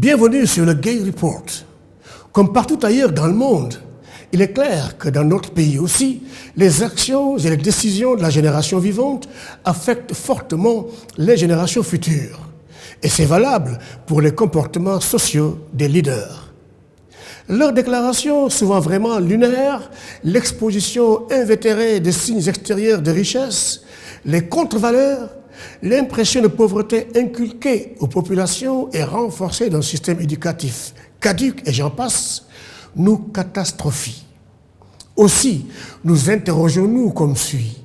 Bienvenue sur le Gay Report. Comme partout ailleurs dans le monde, il est clair que dans notre pays aussi, les actions et les décisions de la génération vivante affectent fortement les générations futures. Et c'est valable pour les comportements sociaux des leaders. Leurs déclarations, souvent vraiment lunaires, l'exposition invétérée des signes extérieurs de richesse, les contre-valeurs, l'impression de pauvreté inculquée aux populations et renforcée dans le système éducatif caduc et j'en passe, nous catastrophient. Aussi, nous interrogeons-nous comme suit.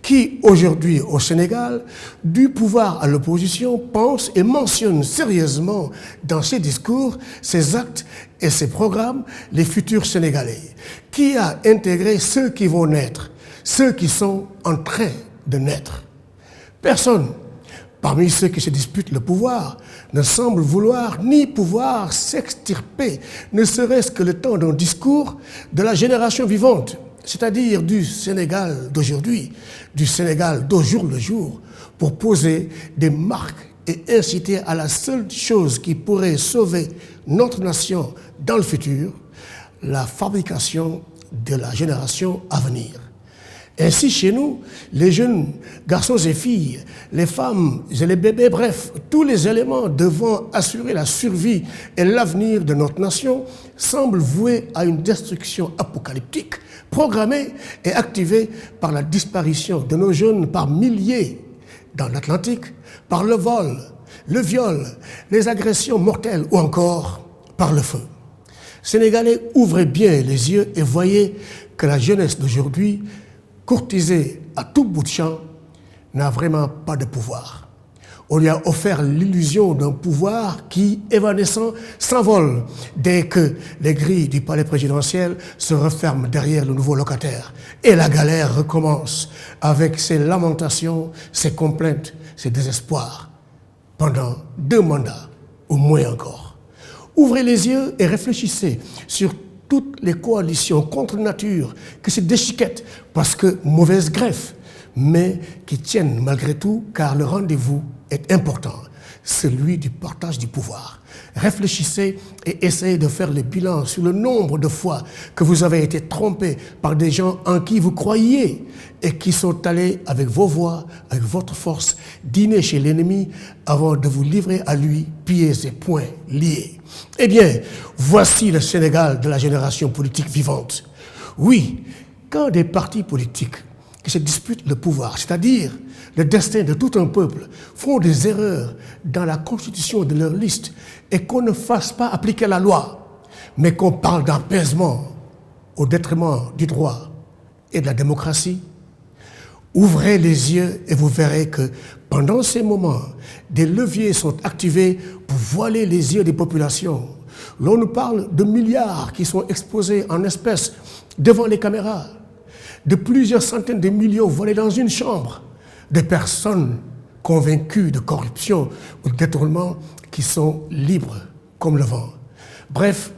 Qui, aujourd'hui au Sénégal, du pouvoir à l'opposition, pense et mentionne sérieusement dans ses discours, ses actes et ses programmes les futurs Sénégalais? Qui a intégré ceux qui vont naître, ceux qui sont en train de naître? Personne, parmi ceux qui se disputent le pouvoir, ne semble vouloir ni pouvoir s'extirper, ne serait-ce que le temps d'un discours de la génération vivante, c'est-à-dire du Sénégal d'aujourd'hui, du Sénégal d'au jour le jour, pour poser des marques et inciter à la seule chose qui pourrait sauver notre nation dans le futur, la fabrication de la génération à venir. Ainsi, chez nous, les jeunes garçons et filles, les femmes et les bébés, bref, tous les éléments devant assurer la survie et l'avenir de notre nation semblent voués à une destruction apocalyptique, programmée et activée par la disparition de nos jeunes par milliers dans l'Atlantique, par le vol, le viol, les agressions mortelles ou encore par le feu. Sénégalais, ouvrez bien les yeux et voyez que la jeunesse d'aujourd'hui, courtisée à tout bout de champ, n'a vraiment pas de pouvoir. On lui a offert l'illusion d'un pouvoir qui, évanescent, s'envole dès que les grilles du palais présidentiel se referment derrière le nouveau locataire. Et la galère recommence avec ses lamentations, ses complaintes, ses désespoirs, pendant 2 mandats, ou moins encore. Ouvrez les yeux et réfléchissez sur toutes les coalitions contre nature qui se déchiquettent parce que mauvaise greffe, mais qui tiennent malgré tout car le rendez-vous est important, celui du partage du pouvoir. Réfléchissez et essayez de faire le bilan sur le nombre de fois que vous avez été trompés par des gens en qui vous croyiez et qui sont allés avec vos voix, avec votre force, dîner chez l'ennemi avant de vous livrer à lui, pieds et poings liés. Eh bien, voici le Sénégal de la génération politique vivante. Oui, quand des partis politiques qui se disputent le pouvoir, c'est-à-dire le destin de tout un peuple, font des erreurs dans la constitution de leur liste et qu'on ne fasse pas appliquer la loi, mais qu'on parle d'apaisement au détriment du droit et de la démocratie, ouvrez les yeux et vous verrez que pendant ces moments, des leviers sont activés pour voiler les yeux des populations. L'on nous parle de milliards qui sont exposés en espèces devant les caméras, de plusieurs centaines de millions volés dans une chambre, de personnes convaincues de corruption ou de détournement qui sont libres comme le vent. Bref,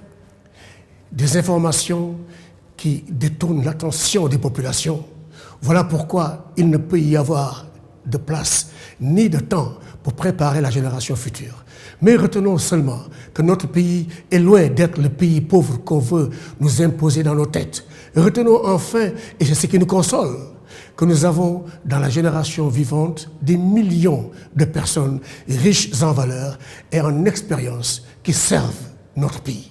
des informations qui détournent l'attention des populations. Voilà pourquoi il ne peut y avoir de place ni de temps pour préparer la génération future. Mais retenons seulement que notre pays est loin d'être le pays pauvre qu'on veut nous imposer dans nos têtes. Retenons enfin, et c'est ce qui nous console, que nous avons dans la génération vivante des millions de personnes riches en valeurs et en expérience qui servent notre pays.